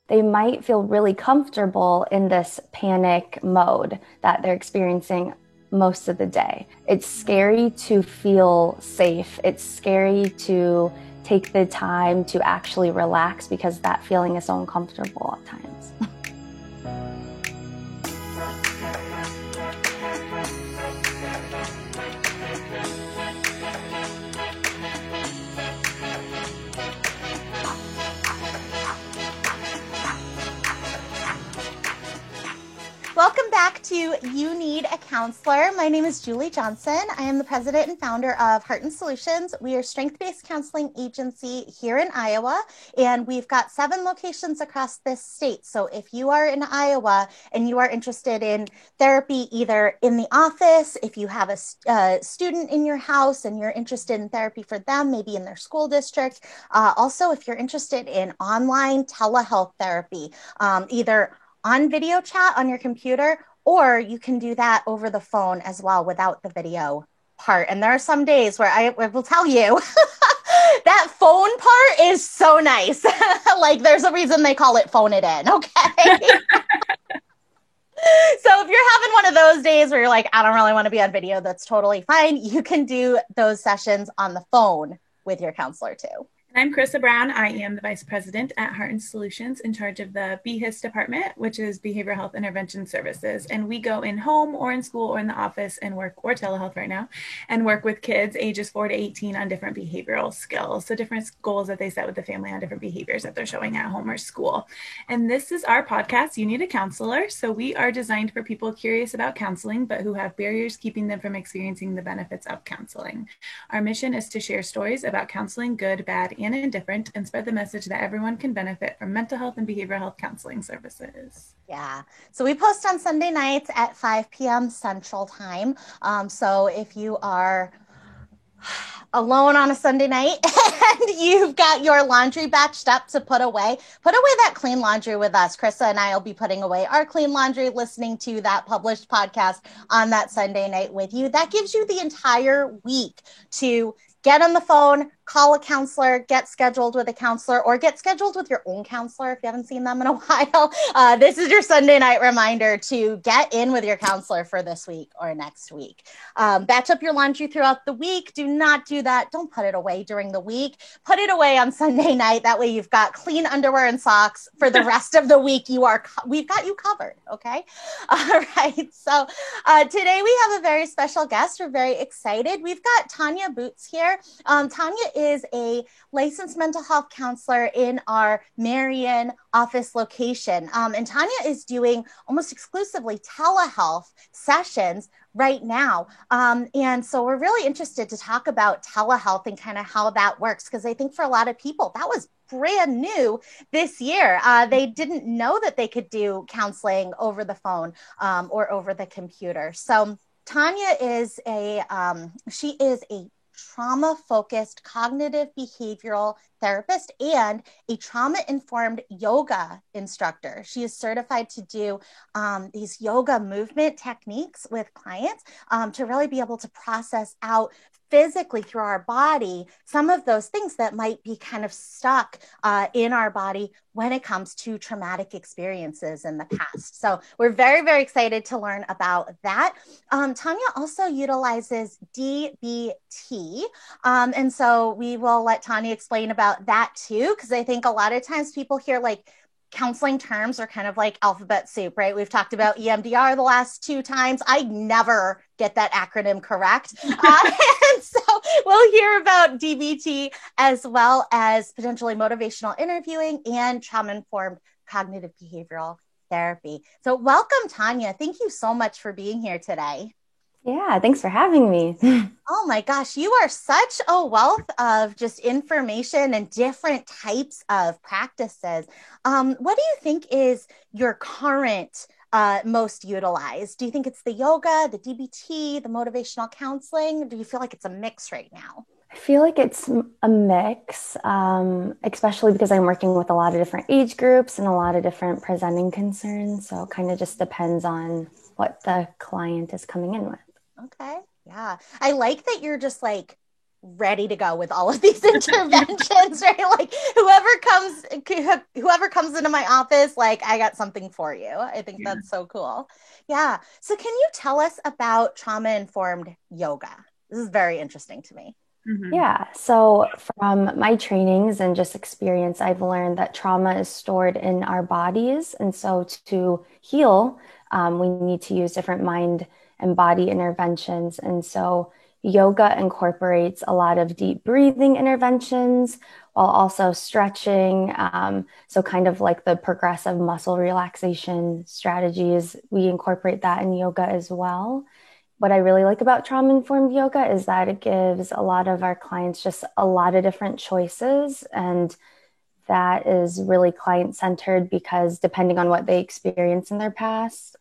they might feel really comfortable in this panic mode that they're experiencing most of the day. It's scary to feel safe. It's scary to take the time to actually relax because that feeling is so uncomfortable at times. Welcome back to You Need a Counselor. My name is Julie Johnson. I am the president and founder of Heart & Solutions. We are a strength-based counseling agency here in Iowa, and we've got 7 locations across this state. So if you are in Iowa and you are interested in therapy, either in the office, if you have a student in your house and you're interested in therapy for them, maybe in their school district. Also, if you're interested in online telehealth therapy, either on video chat on your computer, or you can do that over the phone as well without the video part. And there are some days where I will tell you that phone part is so nice. Like there's a reason they call it phone it in. Okay. So if you're having one of those days where you're like, I don't really want to be on video, that's totally fine. You can do those sessions on the phone with your counselor too. I'm Carissa Brown. I am the Vice President at Heart & Solutions in charge of the BHIS department, which is Behavioral Health Intervention Services. And we go in home or in school or in the office and work, or telehealth right now, and work with kids ages 4 to 18 on different behavioral skills. So different goals that they set with the family on different behaviors that they're showing at home or school. And this is our podcast, You Need a Counselor. So we are designed for people curious about counseling, but who have barriers keeping them from experiencing the benefits of counseling. Our mission is to share stories about counseling, good, bad, and indifferent, and spread the message that everyone can benefit from mental health and behavioral health counseling services. Yeah. So we post on Sunday nights at 5 p.m. Central Time. So if you are alone on a Sunday night and you've got your laundry batched up to put away that clean laundry with us. Carissa and I will be putting away our clean laundry, listening to that published podcast on that Sunday night with you. That gives you the entire week to get on the phone, call a counselor, get scheduled with a counselor, or get scheduled with your own counselor if you haven't seen them in a while. This is your Sunday night reminder to get in with your counselor for this week or next week. Batch up your laundry throughout the week. Do not do that. Don't put it away during the week. Put it away on Sunday night. That way you've got clean underwear and socks for the rest of the week. We've got you covered. Okay. All right. So today we have a very special guest. We're very excited. We've got Tanya Boots here. Tanya is a licensed mental health counselor in our Marion office location. And Tanya is doing almost exclusively telehealth sessions right now. And so we're really interested to talk about telehealth and kind of how that works, because I think for a lot of people, that was brand new this year. They didn't know that they could do counseling over the phone or over the computer. So Tanya is she is a trauma-focused cognitive behavioral therapist and a trauma-informed yoga instructor. She is certified to do these yoga movement techniques with clients to really be able to process out physically through our body some of those things that might be kind of stuck in our body when it comes to traumatic experiences in the past. So we're very, very excited to learn about that. Tanya also utilizes DBT. And so we will let Tanya explain about that too, because I think a lot of times people hear like counseling terms are kind of like alphabet soup, right? We've talked about EMDR the last 2 times. I never get that acronym correct. And so we'll hear about DBT as well as potentially motivational interviewing and trauma-informed cognitive behavioral therapy. So welcome, Tanya. Thank you so much for being here today. Yeah, thanks for having me. Oh my gosh, you are such a wealth of just information and different types of practices. What do you think is your current most utilized? Do you think it's the yoga, the DBT, the motivational counseling? Do you feel like it's a mix right now? I feel like it's a mix, especially because I'm working with a lot of different age groups and a lot of different presenting concerns. So it kind of just depends on what the client is coming in with. Okay. Yeah. I like that you're just like ready to go with all of these interventions, right? Like whoever comes into my office, like I got something for you. I think that's so cool. Yeah. So can you tell us about trauma-informed yoga? This is very interesting to me. Yeah. So from my trainings and just experience, I've learned that trauma is stored in our bodies. And so to heal, we need to use different mind and body interventions. And so yoga incorporates a lot of deep breathing interventions while also stretching. So kind of like the progressive muscle relaxation strategies, we incorporate that in yoga as well. What I really like about trauma-informed yoga is that it gives a lot of our clients just a lot of different choices. And that is really client-centered because depending on what they experience in their past,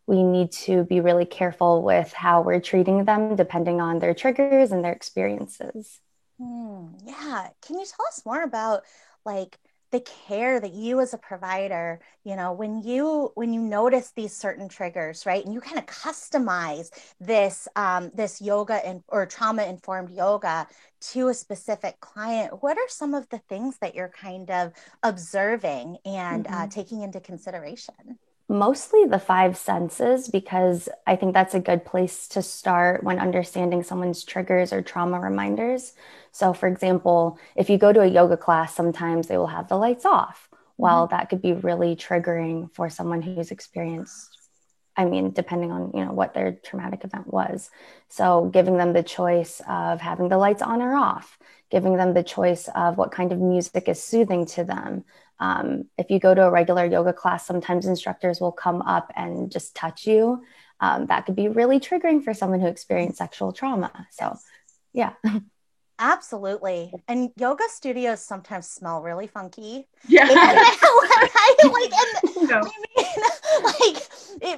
we need to be really careful with how we're treating them depending on their triggers and their experiences. Yeah. Can you tell us more about like the care that you as a provider, when you notice these certain triggers, right? And you kind of customize this yoga or trauma informed yoga to a specific client. What are some of the things that you're kind of observing and taking into consideration? Mostly the five senses, because I think that's a good place to start when understanding someone's triggers or trauma reminders. So, for example, if you go to a yoga class, sometimes they will have the lights off. Well, that could be really triggering for someone who's experienced, I mean, depending on, what their traumatic event was. So giving them the choice of having the lights on or off, giving them the choice of what kind of music is soothing to them. If you go to a regular yoga class, sometimes instructors will come up and just touch you. That could be really triggering for someone who experienced sexual trauma. So, yeah. Absolutely. And yoga studios sometimes smell really funky. Yeah.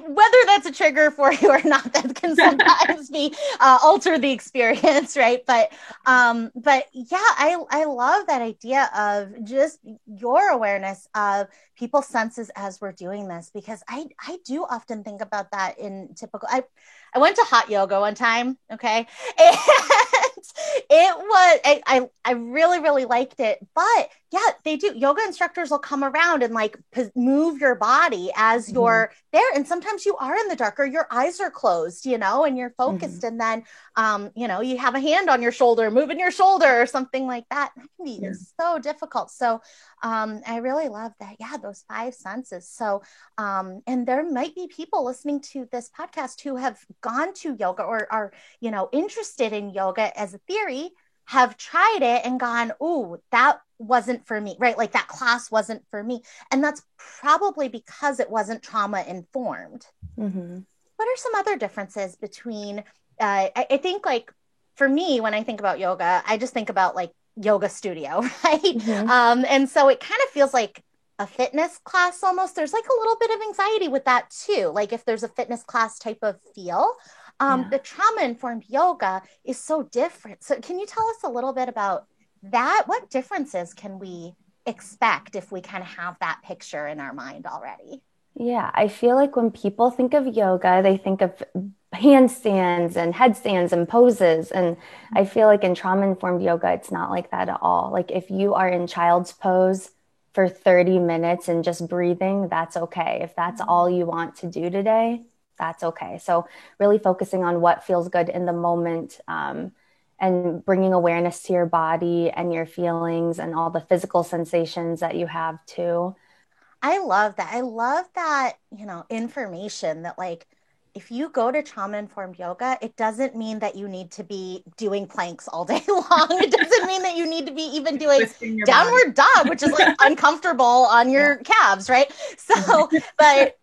Whether that's a trigger for you or not, that can sometimes be alter the experience, right? But yeah, I love that idea of just your awareness of people's senses as we're doing this, because I do often think about that in typical. I went to hot yoga one time, okay, and it was I really really liked it, but yeah, they do. Yoga instructors will come around and like move your body as you're there, and sometimes you are in the dark or your eyes are closed, and you're focused, and then you have a hand on your shoulder, moving your shoulder or something like that. That can be so difficult. So I really love that. Yeah, those five senses. So and there might be people listening to this podcast who have gone to yoga or are interested in yoga as a theory, have tried it and gone, ooh, that wasn't for me, right? Like that class wasn't for me. And that's probably because it wasn't trauma informed. What are some other differences between, I think like for me, when I think about yoga, I just think about like yoga studio, right? And so it kind of feels like a fitness class almost. There's like a little bit of anxiety with that too. Like if there's a fitness class type of feel, the trauma-informed yoga is so different. So can you tell us a little bit about that? What differences can we expect if we kind of have that picture in our mind already? Yeah, I feel like when people think of yoga, they think of handstands and headstands and poses. And I feel like in trauma-informed yoga, it's not like that at all. Like if you are in child's pose for 30 minutes and just breathing, that's okay. If that's all you want to do today, that's okay. So really focusing on what feels good in the moment, and bringing awareness to your body and your feelings and all the physical sensations that you have too. I love that. I love that, information that like, if you go to trauma-informed yoga, it doesn't mean that you need to be doing planks all day long. It doesn't mean that you need to be even doing downward dog, which is like uncomfortable on your calves, right? So, but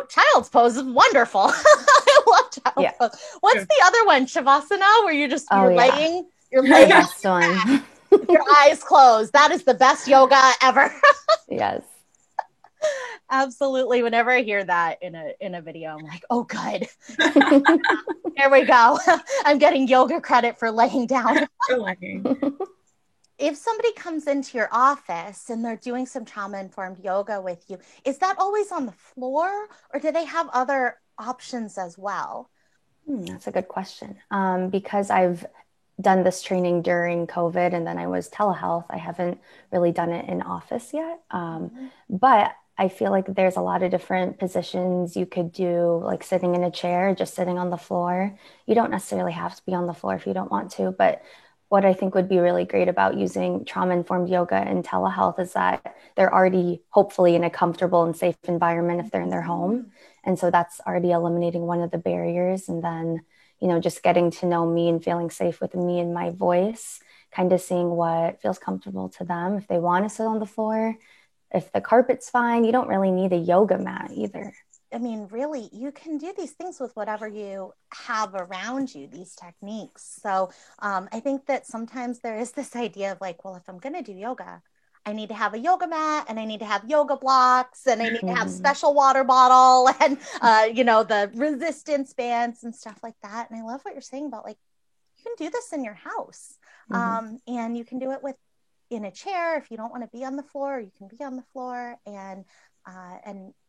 child's pose is wonderful. I love child's pose. What's the other one? Shavasana, where you're laying, you're laying with your eyes closed. That is the best yoga ever. Yes. Absolutely. Whenever I hear that in a video, I'm like, oh, good. Here we go. I'm getting yoga credit for laying down. If somebody comes into your office and they're doing some trauma-informed yoga with you, is that always on the floor or do they have other options as well? That's a good question. Because I've done this training during COVID, and then I was telehealth. I haven't really done it in office yet. But I feel like there's a lot of different positions you could do, like sitting in a chair, just sitting on the floor. You don't necessarily have to be on the floor if you don't want to. But what I think would be really great about using trauma-informed yoga and telehealth is that they're already hopefully in a comfortable and safe environment if they're in their home. And so that's already eliminating one of the barriers. And then, just getting to know me and feeling safe with me and my voice, kind of seeing what feels comfortable to them. If they want to sit on the floor, if the carpet's fine, you don't really need a yoga mat either. I mean, really, you can do these things with whatever you have around you, these techniques. So I think that sometimes there is this idea of like, well, if I'm going to do yoga, I need to have a yoga mat and I need to have yoga blocks and I need to have special water bottle and, the resistance bands and stuff like that. And I love what you're saying about like, you can do this in your house and you can do it in a chair. If you don't want to be on the floor, you can be on the floor and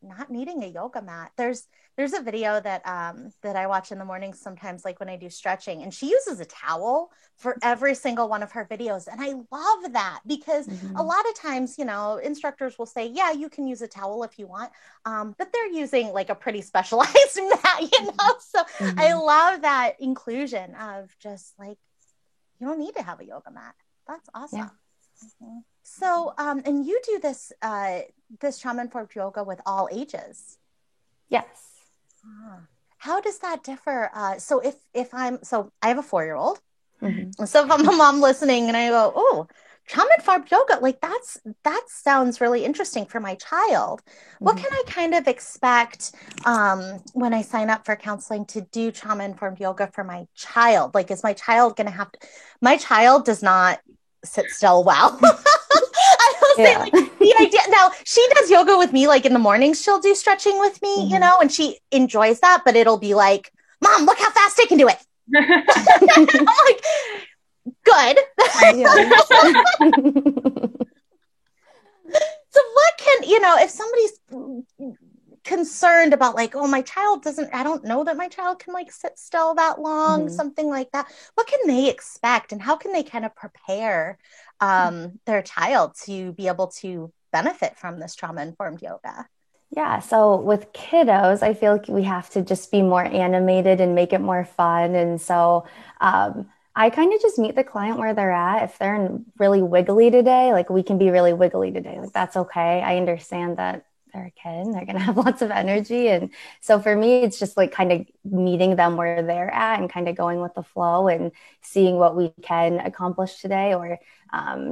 not needing a yoga mat. There's a video that I watch in the morning sometimes, like when I do stretching, and she uses a towel for every single one of her videos. And I love that because a lot of times, instructors will say, yeah, you can use a towel if you want. But they're using like a pretty specialized mat, So I love that inclusion of just like, you don't need to have a yoga mat. That's awesome. Yeah. So, and you do this trauma-informed yoga with all ages. Yes. How does that differ? So I have a 4-year-old. So if I'm a mom listening and I go, oh, trauma-informed yoga, like that sounds really interesting for my child. What can I kind of expect when I sign up for counseling to do trauma-informed yoga for my child? Like, is my child going to have to, my child does not sit still well. I will say like the idea. Now she does yoga with me, like in the mornings, she'll do stretching with me, and she enjoys that, but it'll be like, Mom, look how fast I can do it. I'm like, good. So what can, if somebody's concerned about like, oh, my child I don't know that my child can like sit still that long, something like that. What can they expect and how can they kind of prepare their child to be able to benefit from this trauma-informed yoga? Yeah. So with kiddos, I feel like we have to just be more animated and make it more fun. And so I kind of just meet the client where they're at. If they're really wiggly today, like we can be really wiggly today. Like that's okay. I understand that they're a kid, they're going to have lots of energy. And so for me, it's just like kind of meeting them where they're at and kind of going with the flow and seeing what we can accomplish today, or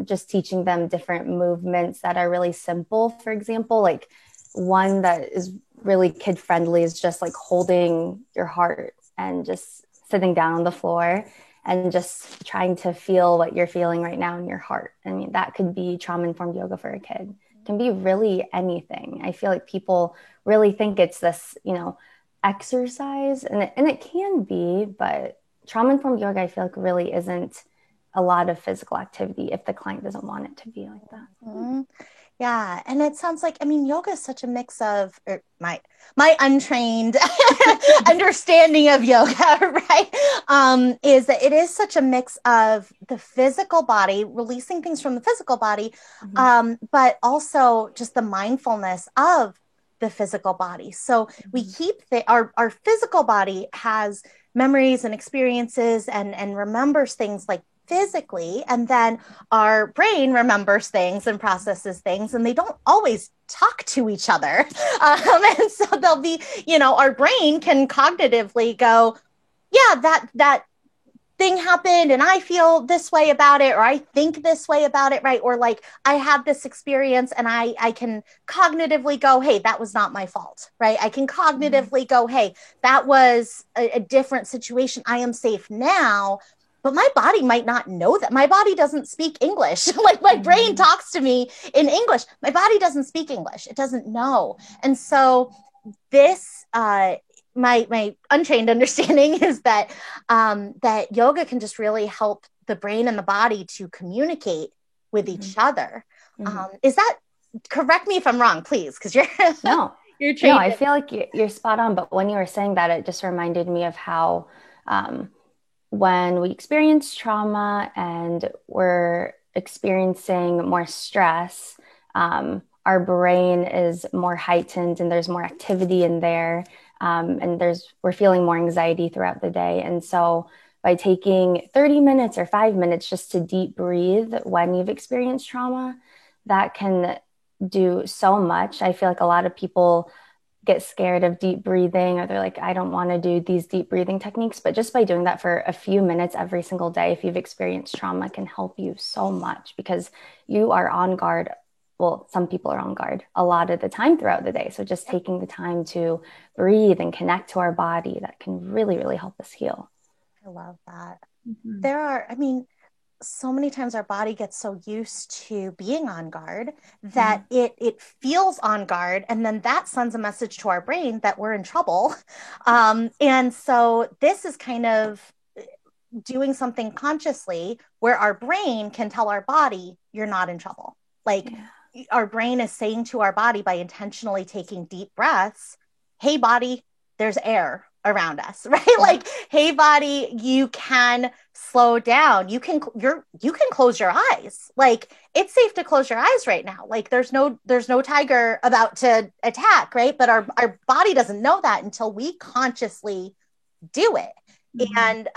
just teaching them different movements that are really simple. For example, like one that is really kid friendly is just like holding your heart and just sitting down on the floor and just trying to feel what you're feeling right now in your heart. I mean, that could be trauma-informed yoga for a kid. Can be really anything. I feel like people really think it's this, exercise, and it can be, but trauma-informed yoga, I feel like really isn't a lot of physical activity if the client doesn't want it to be like that. Yeah. And it sounds like, yoga is such a mix of my untrained understanding of yoga, right? Is that it is such a mix of the physical body, releasing things from the physical body, but also just the mindfulness of the physical body. So we keep our physical body has memories and experiences and remembers things like physically, and then our brain remembers things and processes things, and they don't always talk to each other. And so they'll be, our brain can cognitively go, yeah, that thing happened and I feel this way about it, or I think this way about it, right? Or like I have this experience and I can cognitively go, hey, that was not my fault, right? I can cognitively go, hey, that was a different situation. I am safe now. But my body might not know that. My body doesn't speak English. Like my brain talks to me in English. My body doesn't speak English. It doesn't know. And so this, my untrained understanding is that that yoga can just really help the brain and the body to communicate with each other. Is that, correct me if I'm wrong, please, because you're you're trained. No, I feel like you're spot on. But when you were saying that, it just reminded me of how when we experience trauma and we're experiencing more stress, our brain is more heightened and there's more activity in there. And we're feeling more anxiety throughout the day. And so by taking 30 minutes or 5 minutes just to deep breathe when you've experienced trauma, that can do so much. I feel like a lot of people get scared of deep breathing, or they're like, I don't want to do these deep breathing techniques. But just by doing that for a few minutes every single day, if you've experienced trauma, can help you so much because you are on guard. Well, some people are on guard a lot of the time throughout the day. So just taking the time to breathe and connect to our body, that can really, really help us heal. I love that. Mhm. I mean, so many times our body gets so used to being on guard that it feels on guard, and then that sends a message to our brain that we're in trouble. And so this is kind of doing something consciously where our brain can tell our body, you're not in trouble. Like our brain is saying to our body by intentionally taking deep breaths, hey body, there's air around us, right? Like, hey body, you can slow down. You can close your eyes. Like, it's safe to close your eyes right now. Like, there's no tiger about to attack, right? But our body doesn't know that until we consciously do it. And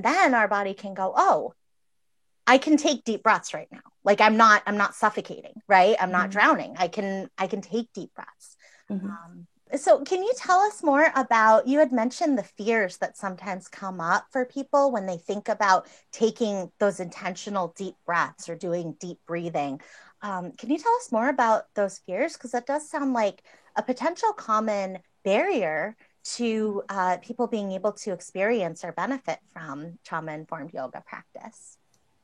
then our body can go, oh, I can take deep breaths right now. Like, I'm not suffocating, right? I'm not drowning. I can take deep breaths. So can you tell us more about, you had mentioned the fears that sometimes come up for people when they think about taking those intentional deep breaths or doing deep breathing. Can you tell us more about those fears? Because that does sound like a potential common barrier to people being able to experience or benefit from trauma-informed yoga practice.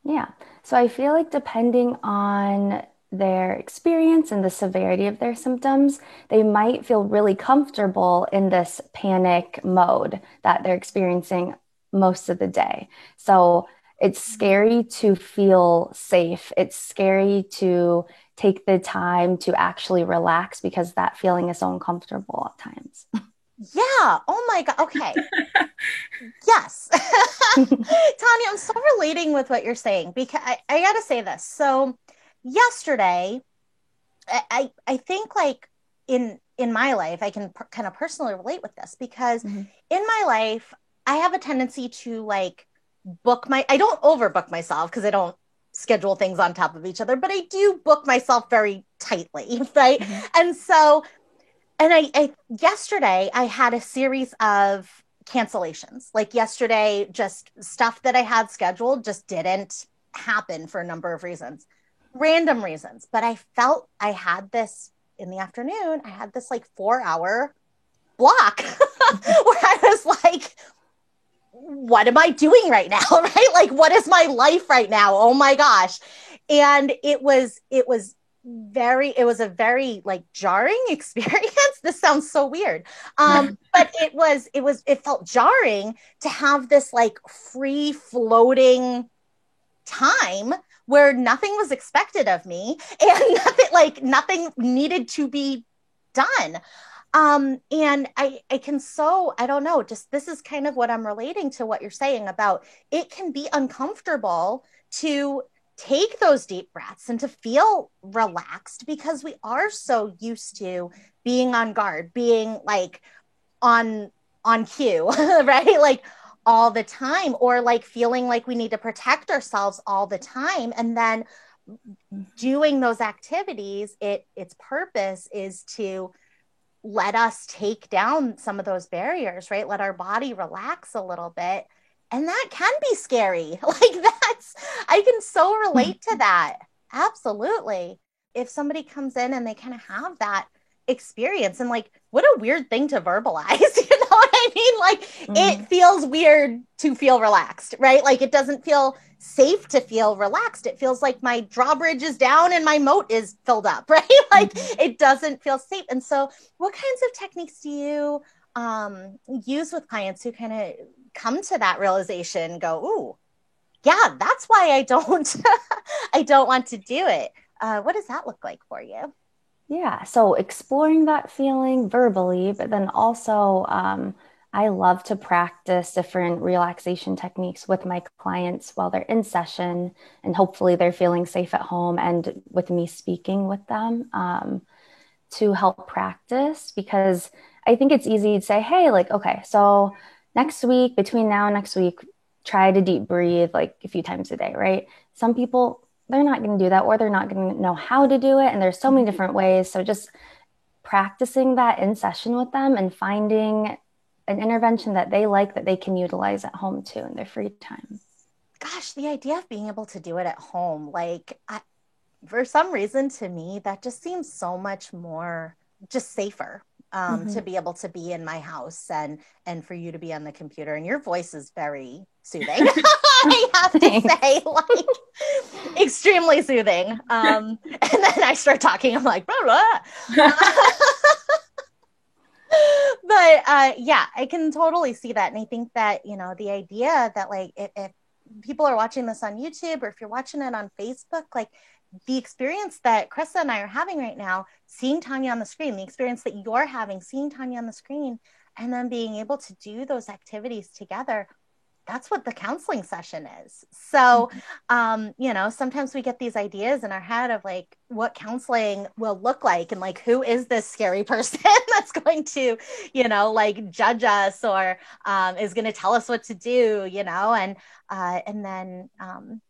Yeah. So I feel like depending on their experience and the severity of their symptoms, they might feel really comfortable in this panic mode that they're experiencing most of the day. So it's scary to feel safe. It's scary to take the time to actually relax because that feeling is so uncomfortable at times. Yeah. Oh my God. Okay. Yes. Tanya, I'm so relating with what you're saying because I got to say this. So yesterday, I think like in my life, I can kind of personally relate with this because in my life, I have a tendency to like I don't overbook myself because I don't schedule things on top of each other, but I do book myself very tightly, right? And so, and yesterday I had a series of cancellations. Like yesterday, just stuff that I had scheduled just didn't happen for a number of reasons, random reasons. But I felt I had this in the afternoon, I had this like 4 hour block where I was like, what am I doing right now? Right? Like, what is my life right now? Oh my gosh. And it was a very like jarring experience. This sounds so weird. But it felt jarring to have this like free floating time where nothing was expected of me and nothing needed to be done. And I can I don't know, just this is kind of what I'm relating to what you're saying about it can be uncomfortable to take those deep breaths and to feel relaxed because we are so used to being on guard, being like on cue, right? Like all the time, or like feeling like we need to protect ourselves all the time. And then doing those activities, its purpose is to let us take down some of those barriers, right? Let our body relax a little bit. And that can be scary. I can so relate to that. Absolutely. If somebody comes in and they kind of have that experience and like, what a weird thing to verbalize, you know what I mean? Like it feels weird to feel relaxed, right? Like it doesn't feel safe to feel relaxed. It feels like my drawbridge is down and my moat is filled up, right? Like it doesn't feel safe. And so what kinds of techniques do you use with clients who kind of come to that realization, go, ooh, yeah, that's why I don't, I don't want to do it. What does that look like for you? Yeah, so exploring that feeling verbally, but then also I love to practice different relaxation techniques with my clients while they're in session, and hopefully they're feeling safe at home and with me speaking with them to help practice, because I think it's easy to say, hey, like, okay, so next week, between now and next week, try to deep breathe like a few times a day, right? Some people, they're not going to do that, or they're not going to know how to do it. And there's so many different ways. So just practicing that in session with them and finding an intervention that they like that they can utilize at home too in their free time. Gosh, the idea of being able to do it at home, like for some reason to me, that just seems so much more just safer to be able to be in my house and for you to be on the computer. And your voice is very soothing. I have to say, like, extremely soothing. And then I start talking, I'm like, blah, blah. But yeah, I can totally see that. And I think that, you know, the idea that like if people are watching this on YouTube, or if you're watching it on Facebook, like the experience that Krista and I are having right now, seeing Tanya on the screen, the experience that you're having, seeing Tanya on the screen, and then being able to do those activities together, that's what the counseling session is. So, you know, sometimes we get these ideas in our head of like what counseling will look like, and like, who is this scary person that's going to, you know, like judge us, or is going to tell us what to do, you know, and then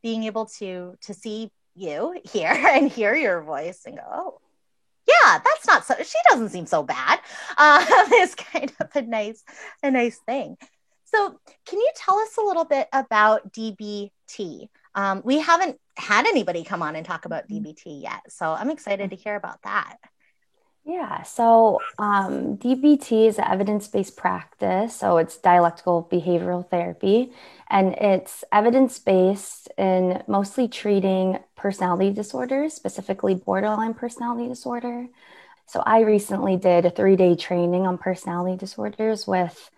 being able to see you here and hear your voice and go, oh, yeah, that's not so, she doesn't seem so bad. Is kind of a nice thing. So can you tell us a little bit about DBT? We haven't had anybody come on and talk about DBT yet, so I'm excited to hear about that. Yeah, so DBT is an evidence-based practice. So it's dialectical behavioral therapy, and it's evidence-based in mostly treating personality disorders, specifically borderline personality disorder. So I recently did a 3-day training on personality disorders with,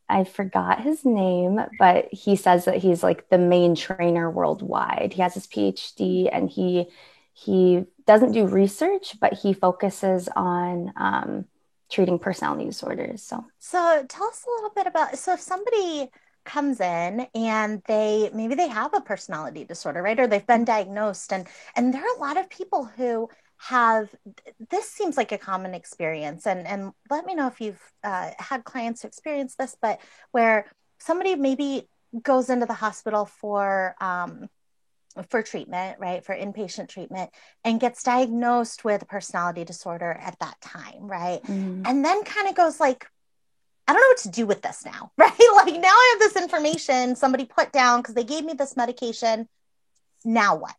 I forgot his name, but he says that he's like the main trainer worldwide. He has his PhD, and he doesn't do research, but he focuses on treating personality disorders. So tell us a little bit about, so if somebody comes in and maybe they have a personality disorder, right? Or they've been diagnosed, and there are a lot of people who have, this seems like a common experience, and let me know if you've had clients who experience this, but where somebody maybe goes into the hospital for treatment, right, for inpatient treatment, and gets diagnosed with a personality disorder at that time, right? And then kind of goes like, I don't know what to do with this now, right? Like, now I have this information somebody put down because they gave me this medication. Now what?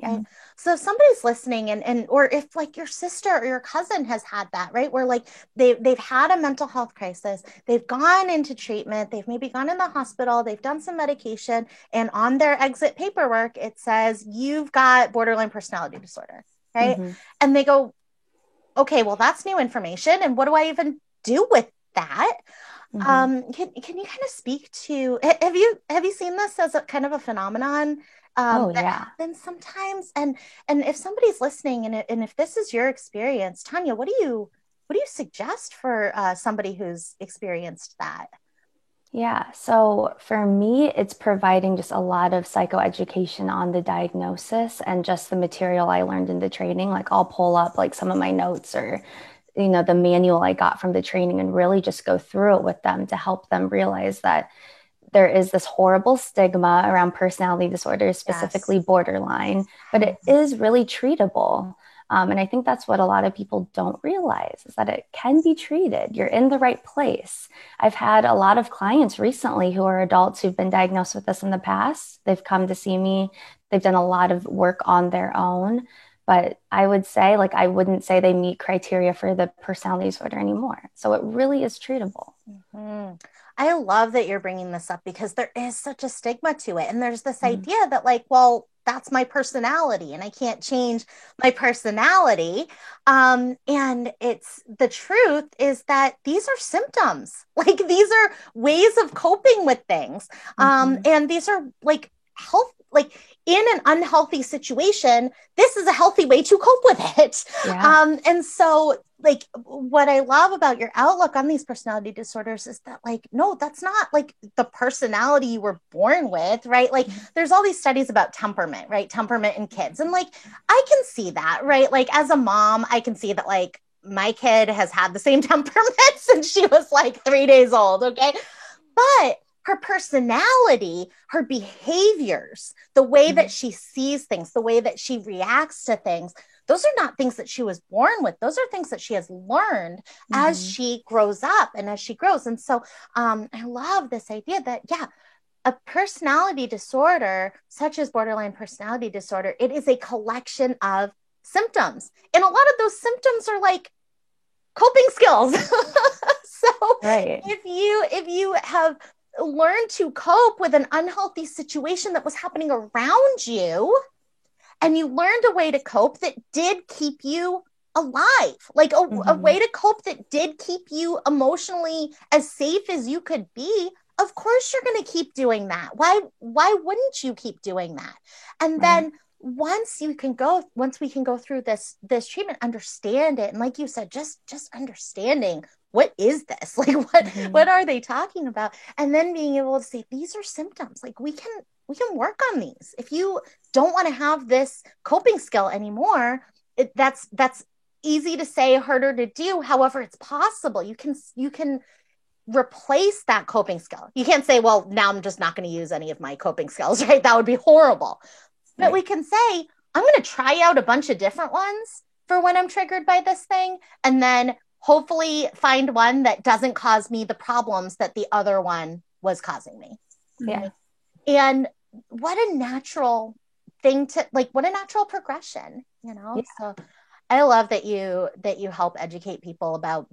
Right. So if somebody's listening and or if like your sister or your cousin has had that, right, where like they've had a mental health crisis, they've gone into treatment, they've maybe gone in the hospital, they've done some medication, and on their exit paperwork it says you've got borderline personality disorder, right? And they go, okay, well, that's new information, and what do I even do with that? Can you kind of speak to, have you seen this as a kind of a phenomenon that happens sometimes? And if somebody's listening, and if this is your experience, Tanya, what do you suggest for somebody who's experienced that? Yeah, so for me, it's providing just a lot of psychoeducation on the diagnosis and just the material I learned in the training. Like, I'll pull up like some of my notes, or you know, the manual I got from the training, and really just go through it with them to help them realize that there is this horrible stigma around personality disorders, specifically borderline, but it is really treatable. And I think that's what a lot of people don't realize, is that it can be treated. You're in the right place. I've had a lot of clients recently who are adults who've been diagnosed with this in the past. They've come to see me. They've done a lot of work on their own. But I would say, like, I wouldn't say they meet criteria for the personality disorder anymore. So it really is treatable. I love that you're bringing this up, because there is such a stigma to it. And there's this idea that like, well, that's my personality and I can't change my personality. And it's, the truth is that these are symptoms. Like, these are ways of coping with things. And these are like health, like in an unhealthy situation, this is a healthy way to cope with it. And so like what I love about your outlook on these personality disorders is that like, no, that's not like the personality you were born with, right? Like there's all these studies about temperament, right? Temperament in kids. And like, I can see that, right? Like as a mom, I can see that like my kid has had the same temperament since she was like 3 days old. Okay. But her personality, her behaviors, the way that she sees things, the way that she reacts to things, those are not things that she was born with. Those are things that she has learned as she grows up and as she grows. And so I love this idea that, yeah, a personality disorder, such as borderline personality disorder, it is a collection of symptoms. And a lot of those symptoms are like coping skills. So if you have learned to cope with an unhealthy situation that was happening around you, and you learned a way to cope that did keep you alive, like a way to cope that did keep you emotionally as safe as you could be, of course you're going to keep doing that. Why wouldn't you keep doing that? And then once we can go through this treatment, understand it, and like you said, just understanding what is this, like what are they talking about, and then being able to say these are symptoms, like we can work on these. If you don't want to have this coping skill anymore, that's easy to say, harder to do. However, it's possible. You can replace that coping skill. You can't say, well, now I'm just not going to use any of my coping skills, right? That would be horrible. But we can say, I'm going to try out a bunch of different ones for when I'm triggered by this thing, and then hopefully find one that doesn't cause me the problems that the other one was causing me. Yeah. And what a natural thing to like, what a natural progression, you know? Yeah. So I love that you help educate people about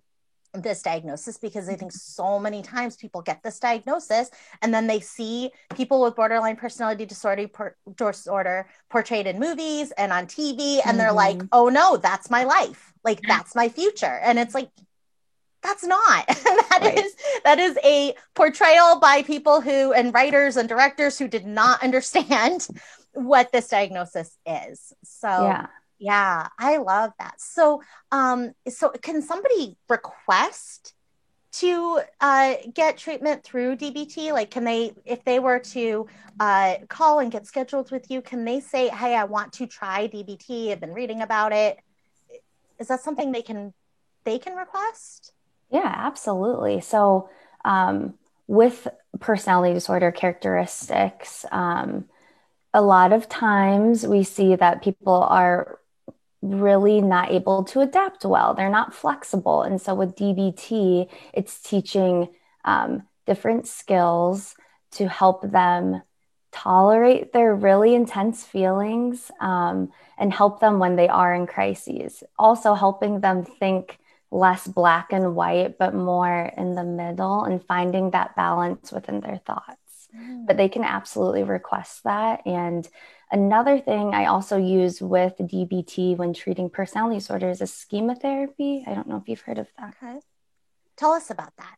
this diagnosis, because I think so many times people get this diagnosis and then they see people with borderline personality disorder portrayed in movies and on TV, and they're like, oh no, that's my life. Like that's my future. And it's like, that's not. That is a portrayal by people who, and writers and directors who did not understand what this diagnosis is. So yeah, I love that. So so can somebody request to get treatment through DBT? Like, can they, if they were to call and get scheduled with you, can they say, hey, I want to try DBT, I've been reading about it? Is that something they can request? Yeah, absolutely. So with personality disorder characteristics, a lot of times we see that people are really not able to adapt well. They're not flexible. And so with DBT, it's teaching different skills to help them tolerate their really intense feelings and help them when they are in crises. Also helping them think less black and white, but more in the middle, and finding that balance within their thoughts. But they can absolutely request that. And another thing I also use with DBT when treating personality disorders is schema therapy. I don't know if you've heard of that. Okay. Tell us about that.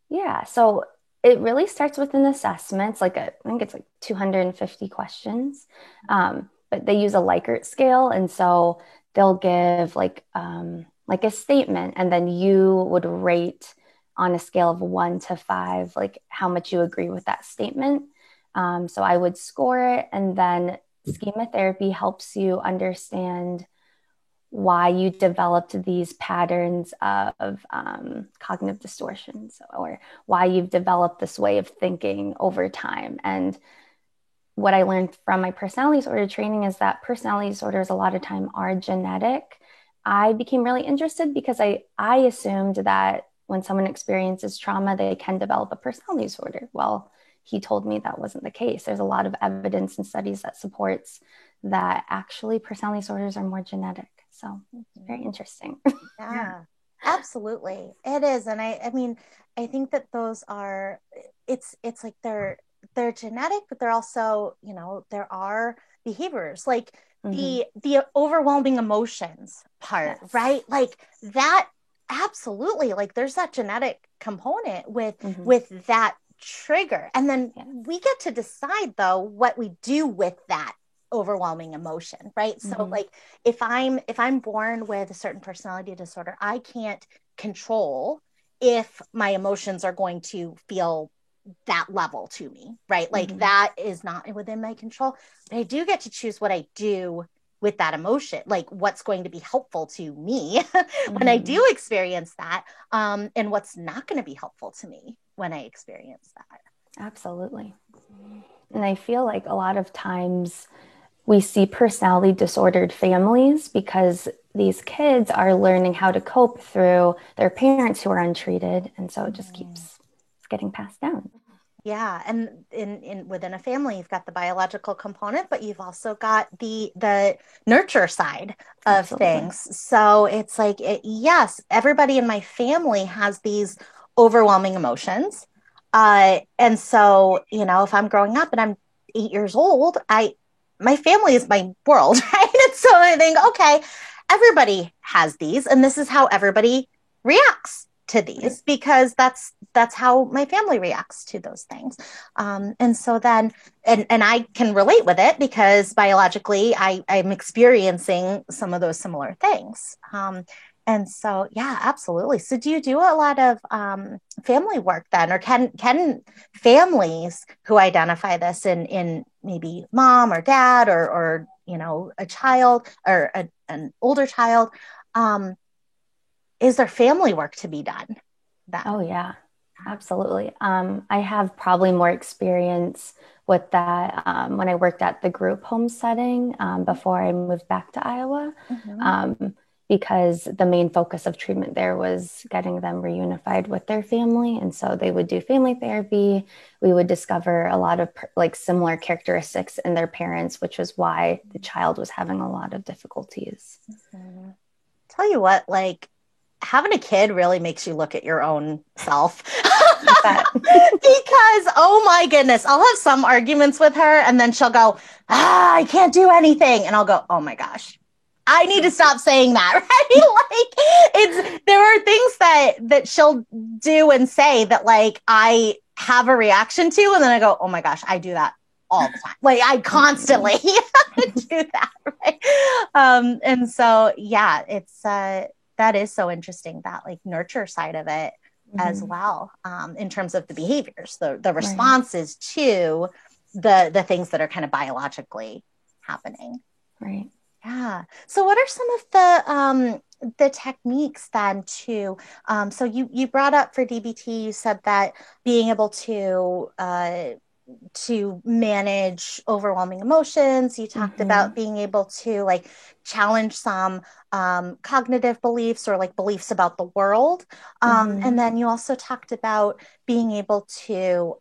Yeah. So it really starts with an assessment. It's like I think it's like 250 questions, but they use a Likert scale. And so they'll give like a statement, and then you would rate on a scale of 1 to 5, like how much you agree with that statement. So I would score it, and then schema therapy helps you understand why you developed these patterns of cognitive distortions, or why you've developed this way of thinking over time. And what I learned from my personality disorder training is that personality disorders a lot of time are genetic. I became really interested because I assumed that when someone experiences trauma, they can develop a personality disorder. Well, he told me that wasn't the case. There's a lot of evidence and studies that supports that actually personality disorders are more genetic. So it's very interesting. Yeah, absolutely. It is. And I mean, I think that those are, it's like they're genetic, but they're also, you know, there are behaviors like the overwhelming emotions part, right? Like that, absolutely. Like there's that genetic component with that trigger. And then we get to decide though what we do with that overwhelming emotion, right? So like if I'm born with a certain personality disorder, I can't control if my emotions are going to feel that level to me, right? Like that is not within my control. But I do get to choose what I do with that emotion, like what's going to be helpful to me when I do experience that, and what's not going to be helpful to me when I experience that. Absolutely. And I feel like a lot of times we see personality disordered families because these kids are learning how to cope through their parents who are untreated. And so it just keeps getting passed down. Yeah, and in within a family, you've got the biological component, but you've also got the nurture side of Absolutely. things. So it's like, yes, everybody in my family has these overwhelming emotions. And so, you know, if I'm growing up and I'm 8 years old, my family is my world, right? And so I think, okay, everybody has these, and this is how everybody reacts to these, because that's how my family reacts to those things. And so then, and I can relate with it because biologically I'm experiencing some of those similar things. And so, yeah, absolutely. So do you do a lot of family work then, or can families who identify this in maybe mom or dad or you know, a child or an older child, is there family work to be done then? Oh, yeah, absolutely. I have probably more experience with that when I worked at the group home setting before I moved back to Iowa, because the main focus of treatment there was getting them reunified with their family. And so they would do family therapy. We would discover a lot of like similar characteristics in their parents, which was why the child was having a lot of difficulties. Tell you what, like, having a kid really makes you look at your own self. Because, oh my goodness, I'll have some arguments with her and then she'll go, I can't do anything. And I'll go, oh my gosh, I need to stop saying that, right? Like there are things that she'll do and say that like I have a reaction to, and then I go, oh my gosh, I do that all the time. Like I constantly do that, right? And so, yeah, it's, that is so interesting, that like nurture side of it as well, in terms of the behaviors, the responses to the things that are kind of biologically happening. Right. Yeah. So what are some of the techniques then to, so you brought up for DBT, you said that being able to manage overwhelming emotions. You talked about being able to like challenge some cognitive beliefs or like beliefs about the world. And then you also talked about being able to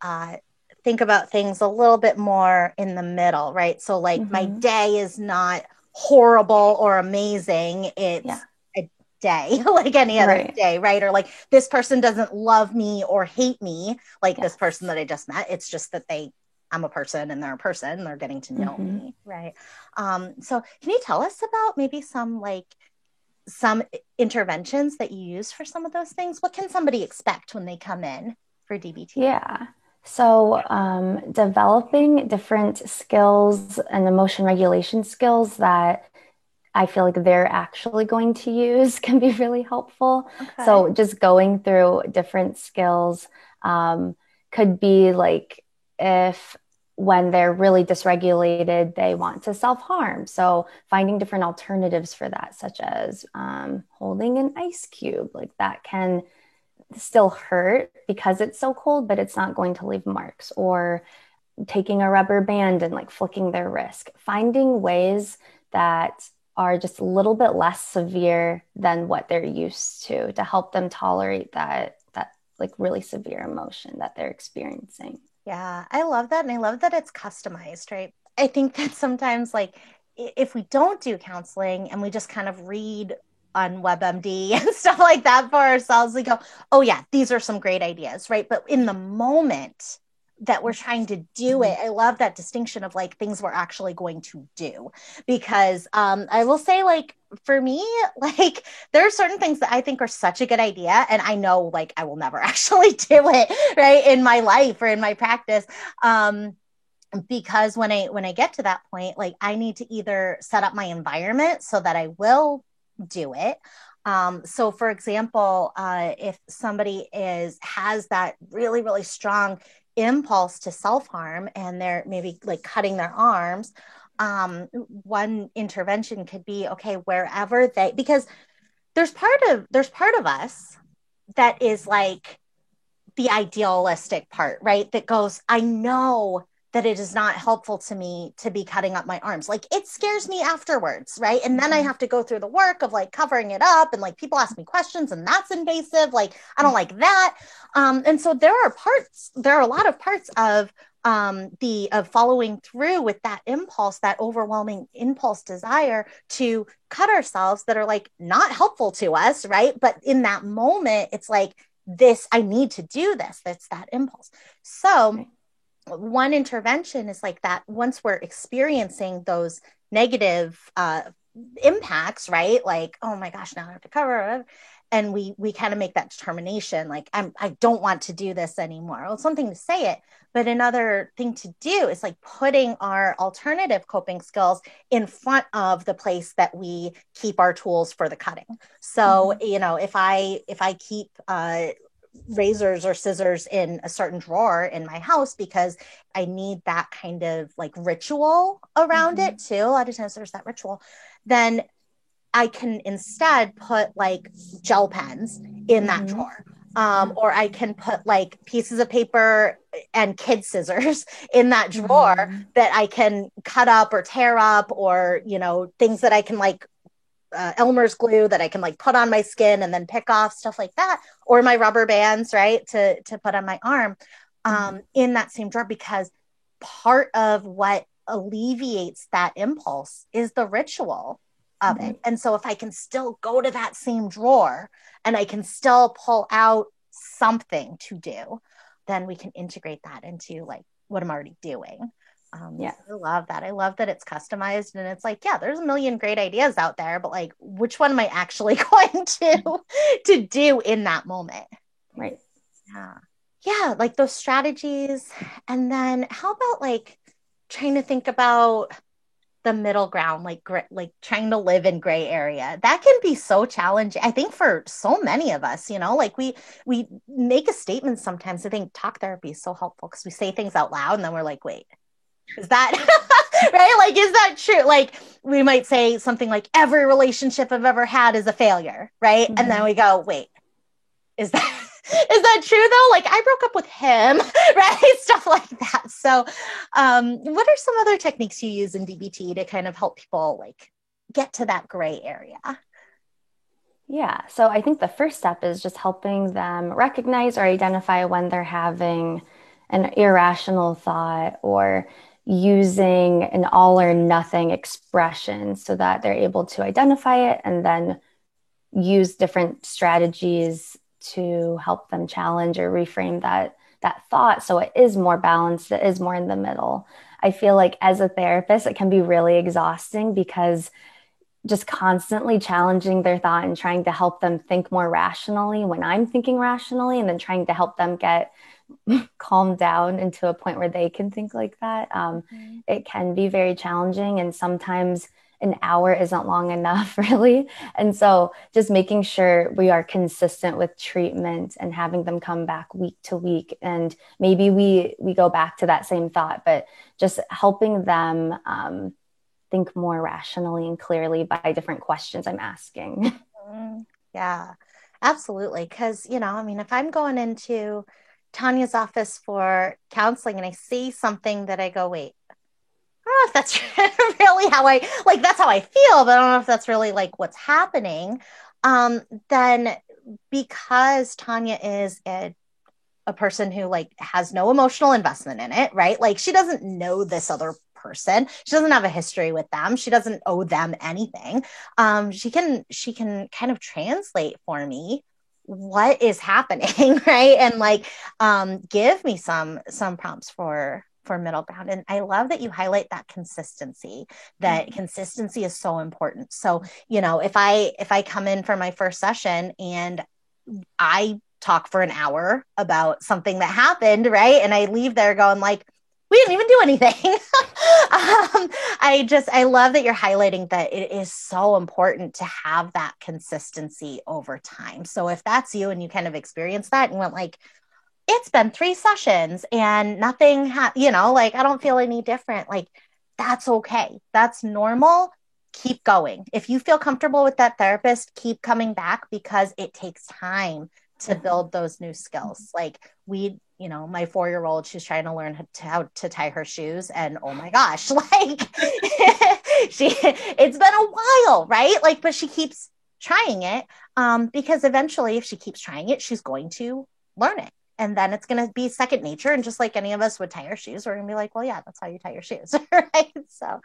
think about things a little bit more in the middle, right? So like my day is not horrible or amazing. It's a day like any other day, right? Or like this person doesn't love me or hate me like this person that I just met. It's just that I'm a person and they're a person and they're getting to know me, right? So can you tell us about maybe some interventions that you use for some of those things? What can somebody expect when they come in for DBT? Yeah. So developing different skills and emotion regulation skills that I feel like they're actually going to use can be really helpful. Okay. So just going through different skills could be like if when they're really dysregulated, they want to self-harm. So finding different alternatives for that, such as holding an ice cube, like that can still hurt because it's so cold, but it's not going to leave marks, or taking a rubber band and like flicking their wrist, finding ways that are just a little bit less severe than what they're used to help them tolerate that like really severe emotion that they're experiencing. Yeah, I love that. And I love that it's customized, right? I think that sometimes like if we don't do counseling and we just kind of read on WebMD and stuff like that for ourselves, we go, oh yeah, these are some great ideas, right? But in the moment that we're trying to do it, I love that distinction of like things we're actually going to do, because I will say, like, for me, like there are certain things that I think are such a good idea, and I know like I will never actually do it, right, in my life or in my practice. because when I get to that point, like I need to either set up my environment so that I will do it. So for example, if somebody has that really, really strong impulse to self-harm and they're maybe like cutting their arms, one intervention could be, okay, wherever because there's part of us that is like the idealistic part, right? That goes, I know that it is not helpful to me to be cutting up my arms. Like it scares me afterwards, right? And then I have to go through the work of like covering it up and like people ask me questions and that's invasive. Like I don't like that. And so there are a lot of parts of of following through with that impulse, that overwhelming impulse desire to cut ourselves that are like not helpful to us, right? But in that moment, it's like, I need to do this. That's that impulse. So one intervention is like that. Once we're experiencing those negative impacts, right? Like, oh my gosh, now I have to cover. And we kind of make that determination, like I don't want to do this anymore. Well, it's something to say it, but another thing to do is like putting our alternative coping skills in front of the place that we keep our tools for the cutting. So, if I keep razors or scissors in a certain drawer in my house because I need that kind of like ritual around it too. A lot of times there's that ritual. Then I can instead put like gel pens in that drawer. Or I can put like pieces of paper and kid scissors in that drawer that I can cut up or tear up, or, things that I can like Elmer's glue that I can like put on my skin and then pick off, stuff like that, or my rubber bands, right, to put on my arm, in that same drawer, because part of what alleviates that impulse is the ritual of it. And so if I can still go to that same drawer and I can still pull out something to do, then we can integrate that into like what I'm already doing. I love that. I love that it's customized, and it's like, yeah, there's a million great ideas out there, but like, which one am I actually going to do in that moment? Right. Yeah. Like those strategies. And then how about like trying to think about the middle ground, like trying to live in gray area? That can be so challenging, I think, for so many of us. Like we make a statement sometimes. I think talk therapy is so helpful because we say things out loud and then we're like, wait, is that right? Like, is that true? Like we might say something like, every relationship I've ever had is a failure, right? And then we go, wait, is that true though? Like I broke up with him, right? Stuff like that. So what are some other techniques you use in DBT to kind of help people like get to that gray area? Yeah. So I think the first step is just helping them recognize or identify when they're having an irrational thought or using an all or nothing expression, so that they're able to identify it and then use different strategies to help them challenge or reframe that thought, so it is more balanced, it is more in the middle. I feel like as a therapist, it can be really exhausting because just constantly challenging their thought and trying to help them think more rationally when I'm thinking rationally, and then trying to help them get calmed down into a point where they can think like that. It can be very challenging, and sometimes an hour isn't long enough, really. And so just making sure we are consistent with treatment and having them come back week to week. And maybe we go back to that same thought, but just helping them think more rationally and clearly by different questions I'm asking. Yeah, absolutely. Because, if I'm going into Tanya's office for counseling and I see something that I go, wait, I don't know if that's really that's how I feel, but I don't know if that's really like what's happening. Then because Tanya is a person who like has no emotional investment in it, right? Like she doesn't know this other person. She doesn't have a history with them. She doesn't owe them anything. She can kind of translate for me what is happening, right? And like give me some prompts for middle ground. And I love that you highlight that consistency, that consistency is so important. So, if I come in for my first session and I talk for an hour about something that happened, right? And I leave there going like, we didn't even do anything. I love that you're highlighting that it is so important to have that consistency over time. So if that's you and you kind of experienced that and went like, it's been 3 sessions and nothing, like I don't feel any different. Like that's okay. That's normal. Keep going. If you feel comfortable with that therapist, keep coming back because it takes time to build those new skills. Like my 4-year-old, she's trying to learn how to tie her shoes. And oh my gosh, like it's been a while, right? Like, but she keeps trying it because eventually if she keeps trying it, she's going to learn it. And then it's going to be second nature. And just like any of us would tie our shoes, we're going to be like, well, yeah, that's how you tie your shoes. Right. So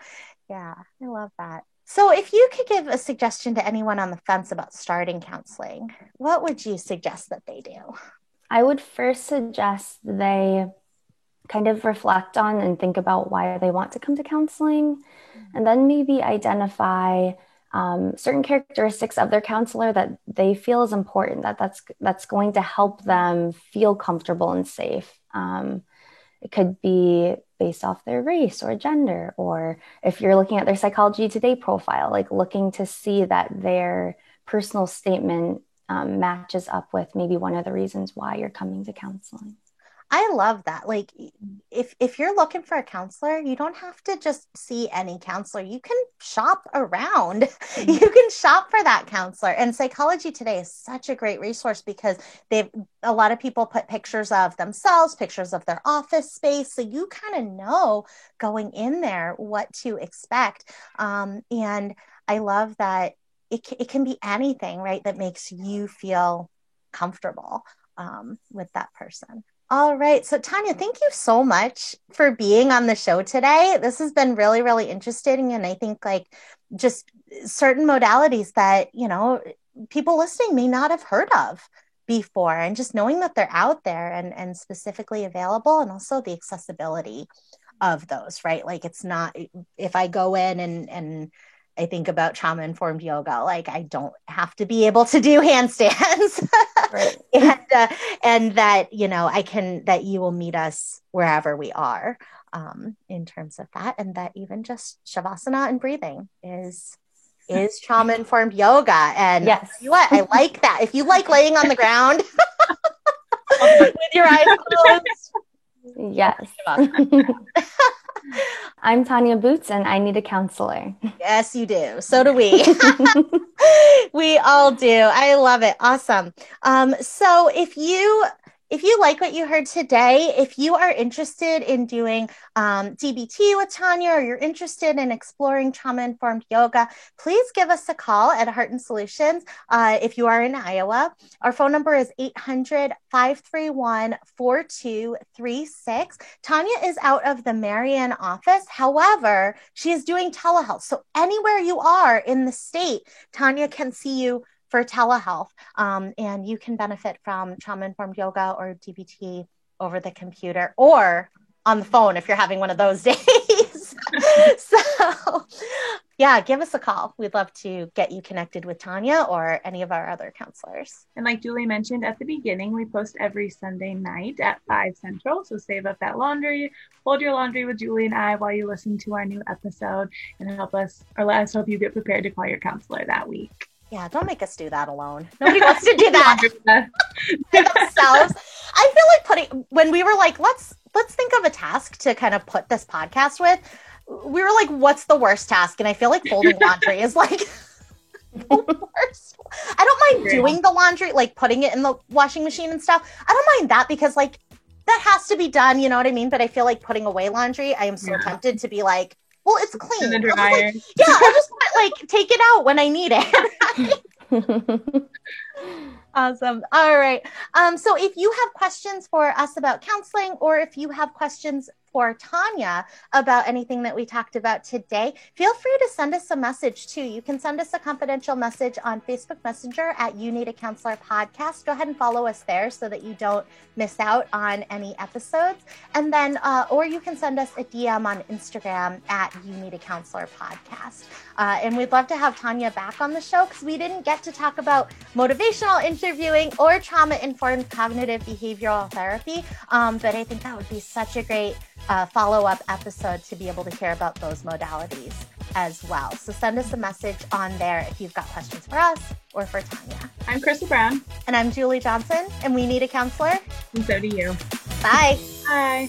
yeah, I love that. So if you could give a suggestion to anyone on the fence about starting counseling, what would you suggest that they do? I would first suggest they kind of reflect on and think about why they want to come to counseling, and then maybe identify certain characteristics of their counselor that they feel is important, that's going to help them feel comfortable and safe. It could be based off their race or gender, or if you're looking at their Psychology Today profile, like looking to see that their personal statement matches up with maybe one of the reasons why you're coming to counseling. I love that. Like if you're looking for a counselor, you don't have to just see any counselor. You can shop around. Mm-hmm. You can shop for that counselor. And Psychology Today is such a great resource because a lot of people put pictures of themselves, pictures of their office space. So you kind of know going in there what to expect. And I love that it can be anything, right, that makes you feel comfortable with that person. All right. So Tanya, thank you so much for being on the show today. This has been really, really interesting. And I think like just certain modalities that, people listening may not have heard of before, and just knowing that they're out there and specifically available, and also the accessibility of those, right? Like it's not, if I go in and I think about trauma-informed yoga, like I don't have to be able to do handstands. Right. and that, that you will meet us wherever we are in terms of that. And that even just Shavasana and breathing is trauma-informed yoga. And yes, what I like that. If you like laying on the ground with your eyes closed. Yes. I'm Tanya Boots and I need a counselor. Yes, you do. So do we. We all do. I love it. Awesome. So if you like what you heard today, if you are interested in doing DBT with Tanya, or you're interested in exploring trauma-informed yoga, please give us a call at Heart and Solutions. If you are in Iowa, our phone number is 800-531-4236. Tanya is out of the Marion office. However, she is doing telehealth. So anywhere you are in the state, Tanya can see you for telehealth, and you can benefit from trauma-informed yoga or DBT over the computer or on the phone if you're having one of those days. So yeah, give us a call. We'd love to get you connected with Tanya or any of our other counselors. And like Julie mentioned at the beginning, we post every Sunday night at 5 Central. So save up that laundry, hold your laundry with Julie and I while you listen to our new episode, and let us help you get prepared to call your counselor that week. Yeah, don't make us do that alone. Nobody wants to do that themselves. I feel like when we were like, let's think of a task to kind of put this podcast with, we were like, what's the worst task? And I feel like folding laundry is like the worst. I don't mind doing the laundry, like putting it in the washing machine and stuff. I don't mind that because like that has to be done, you know what I mean? But I feel like putting away laundry, I am so tempted to be like, well, it's clean. In the dryer. I'll just take it out when I need it. Awesome. All right. So if you have questions for us about counseling, or if you have questions for Tanya about anything that we talked about today, feel free to send us a message too. You can send us a confidential message on Facebook Messenger at You Need a Counselor Podcast. Go ahead and follow us there so that you don't miss out on any episodes. And then, or you can send us a DM on Instagram at You Need a Counselor Podcast. And we'd love to have Tanya back on the show because we didn't get to talk about motivational interviewing or trauma-informed cognitive behavioral therapy. But I think that would be such a great follow-up episode to be able to hear about those modalities as well. So send us a message on there if you've got questions for us or for Tanya. I'm Krista Brown. And I'm Julie Johnson, and we need a counselor. And so do you. Bye. Bye.